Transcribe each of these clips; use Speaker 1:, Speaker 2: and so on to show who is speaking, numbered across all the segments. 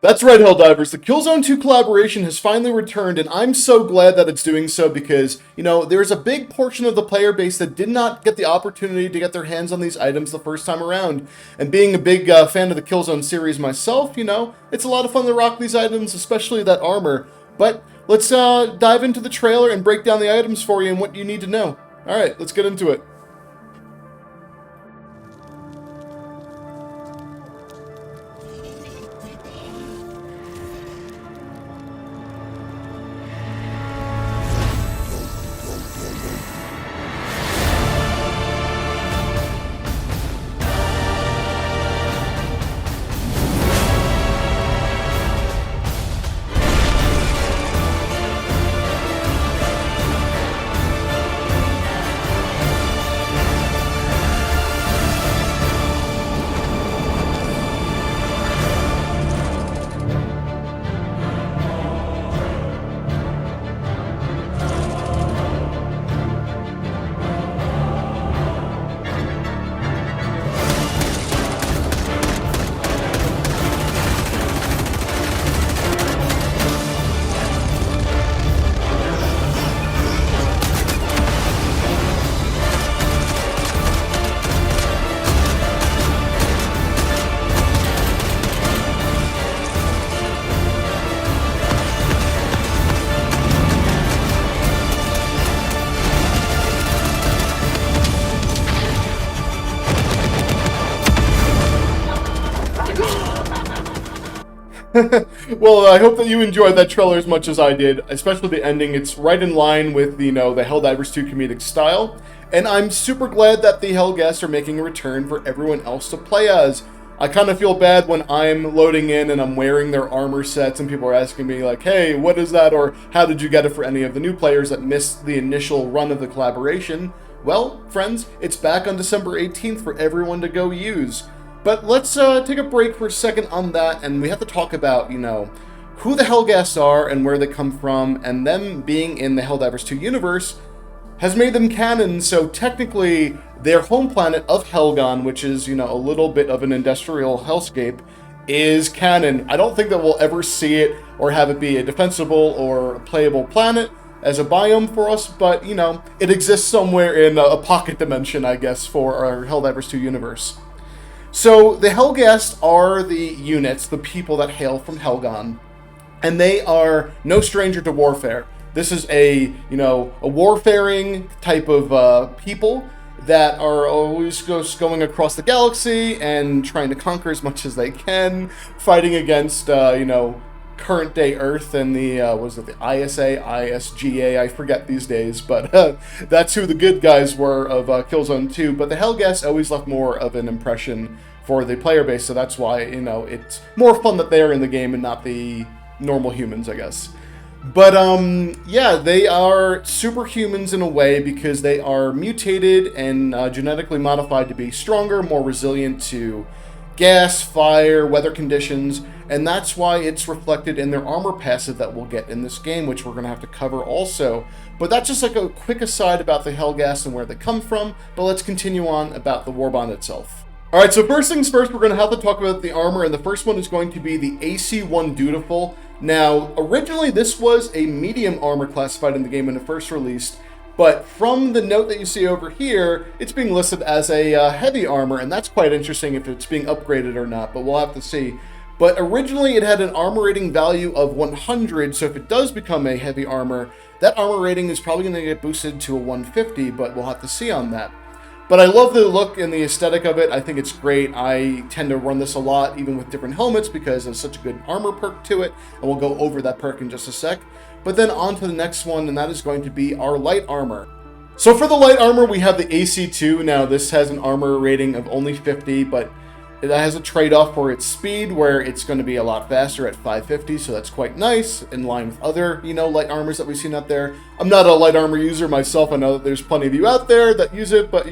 Speaker 1: That's right, Helldivers. The Killzone 2 collaboration has finally returned, and I'm so glad that it's doing so because, there's a big portion of the player base that did not get the opportunity to get their hands on these items the first time around. And being a big fan of the Killzone series myself, it's a lot of fun to rock these items, especially that armor. But let's dive into the trailer and break down the items for you and what you need to know. Alright, let's get into it. Well, I hope that you enjoyed that trailer as much as I did, especially the ending. It's right in line with, the Helldivers 2 comedic style, and I'm super glad that the Helghast are making a return for everyone else to play as. I kind of feel bad when I'm loading in and I'm wearing their armor sets and people are asking me like, hey, what is that, or how did you get it for any of the new players that missed the initial run of the collaboration. Well, friends, it's back on December 18th for everyone to go use. But let's take a break for a second on that, and we have to talk about, who the Helghasts are and where they come from, and them being in the Helldivers 2 universe has made them canon, so technically their home planet of Helgon, which is, a little bit of an industrial hellscape, is canon. I don't think that we'll ever see it or have it be a defensible or playable planet as a biome for us, but, it exists somewhere in a pocket dimension, I guess, for our Helldivers 2 universe. So, the Helghast are the units, the people that hail from Helgon, and they are no stranger to warfare. This is a warfaring type of people that are always going across the galaxy and trying to conquer as much as they can, fighting against, current day Earth and the ISA, ISGA, I forget these days, but that's who the good guys were of Killzone 2, but the Helghast always left more of an impression for the player base, so that's why, it's more fun that they're in the game and not the normal humans, I guess. But, yeah, they are superhumans in a way because they are mutated and genetically modified to be stronger, more resilient to gas, fire, weather conditions, and that's why it's reflected in their armor passive that we'll get in this game, which we're going to have to cover also. But that's just like a quick aside about the Helghast and where they come from, but let's continue on about the Warbond itself. Alright, so first things first, we're going to have to talk about the armor, and the first one is going to be the AC-1 Dutiful. Now, originally this was a medium armor classified in the game when it first released, but from the note that you see over here, it's being listed as a heavy armor, and that's quite interesting if it's being upgraded or not, but we'll have to see. But originally it had an armor rating value of 100, so if it does become a heavy armor, that armor rating is probably going to get boosted to a 150, but we'll have to see on that. But I love the look and the aesthetic of it. I think it's great. I tend to run this a lot, even with different helmets, because there's such a good armor perk to it, and we'll go over that perk in just a sec. But then on to the next one, and that is going to be our light armor. So for the light armor, we have the AC2. Now, this has an armor rating of only 50, but it has a trade-off for its speed, where it's going to be a lot faster at 550, so that's quite nice, in line with other, light armors that we've seen out there. I'm not a light armor user myself. I know that there's plenty of you out there that use it, but,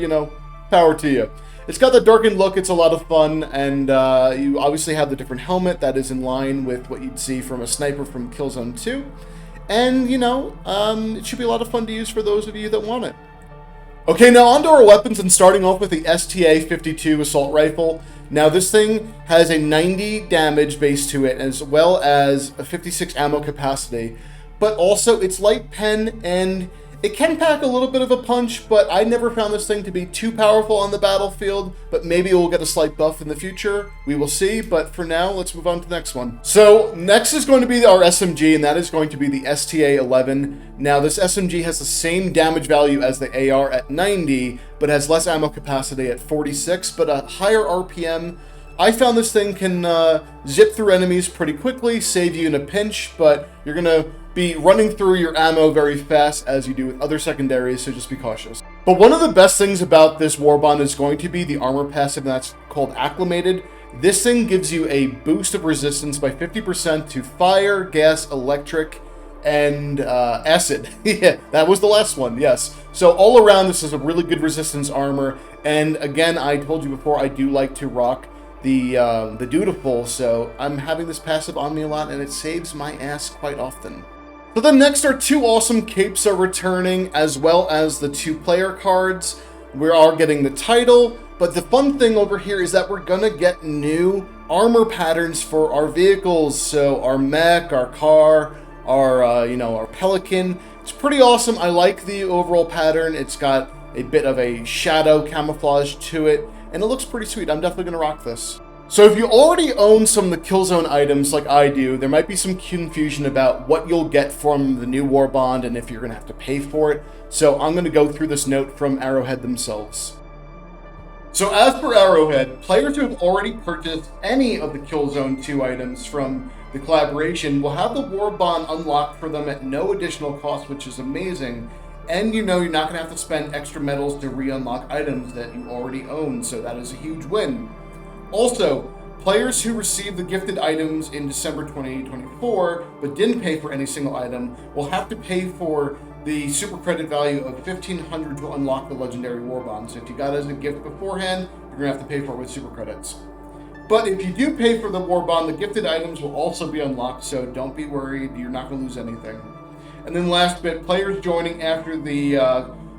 Speaker 1: power to you. It's got the darkened look, it's a lot of fun, and you obviously have the different helmet that is in line with what you'd see from a sniper from Killzone 2. And, it should be a lot of fun to use for those of you that want it. Okay, now onto our weapons, and starting off with the STA-52 assault rifle. Now this thing has a 90 damage base to it, as well as a 56 ammo capacity, but also it's light pen and it can pack a little bit of a punch, but I never found this thing to be too powerful on the battlefield, but maybe it will get a slight buff in the future. We will see, but for now, let's move on to the next one. So next is going to be our SMG, and that is going to be the STA-11. Now this SMG has the same damage value as the AR at 90, but has less ammo capacity at 46, but a higher RPM. I found this thing can zip through enemies pretty quickly, save you in a pinch, but you're gonna be running through your ammo very fast as you do with other secondaries, so just be cautious. But one of the best things about this Warbond is going to be the armor passive, that's called Acclimated. This thing gives you a boost of resistance by 50% to fire, gas, electric, and acid. Yeah, that was the last one, yes. So all around, this is a really good resistance armor, and again, I told you before, I do like to rock the Dutiful, so I'm having this passive on me a lot, and it saves my ass quite often. So then next, our two awesome capes are returning, as well as the 2 player cards. We are getting the title, but the fun thing over here is that we're gonna get new armor patterns for our vehicles. So our mech, our car, our our Pelican. It's pretty awesome. I like the overall pattern. It's got a bit of a shadow camouflage to it, and it looks pretty sweet. I'm definitely gonna rock this. So if you already own some of the Killzone items like I do, there might be some confusion about what you'll get from the new Warbond and if you're going to have to pay for it. So I'm going to go through this note from Arrowhead themselves. So as per Arrowhead, players who have already purchased any of the Killzone 2 items from the collaboration will have the Warbond unlocked for them at no additional cost, which is amazing. And you're not going to have to spend extra medals to re-unlock items that you already own, so that is a huge win. Also, players who received the gifted items in December 2024 but didn't pay for any single item will have to pay for the super credit value of 1,500 to unlock the Legendary Warbond. So if you got it as a gift beforehand, you're going to have to pay for it with super credits. But if you do pay for the Warbond, the gifted items will also be unlocked, so don't be worried, you're not going to lose anything. And then last bit, players joining after the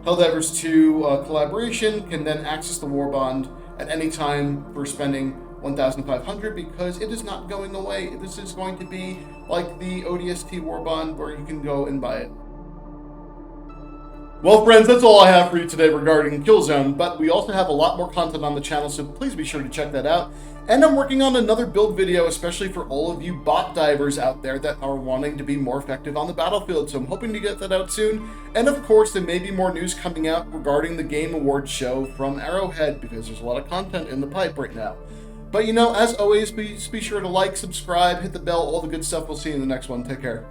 Speaker 1: Helldivers 2 collaboration can then access the Warbond at any time for spending 1,500 because it is not going away. This is going to be like the ODST Warbond where you can go and buy it. Well, friends, that's all I have for you today regarding Killzone, but we also have a lot more content on the channel, so please be sure to check that out. And I'm working on another build video, especially for all of you bot divers out there that are wanting to be more effective on the battlefield, so I'm hoping to get that out soon. And of course, there may be more news coming out regarding the Game Awards show from Arrowhead, because there's a lot of content in the pipe right now. But as always, please be sure to like, subscribe, hit the bell, all the good stuff. We'll see you in the next one. Take care.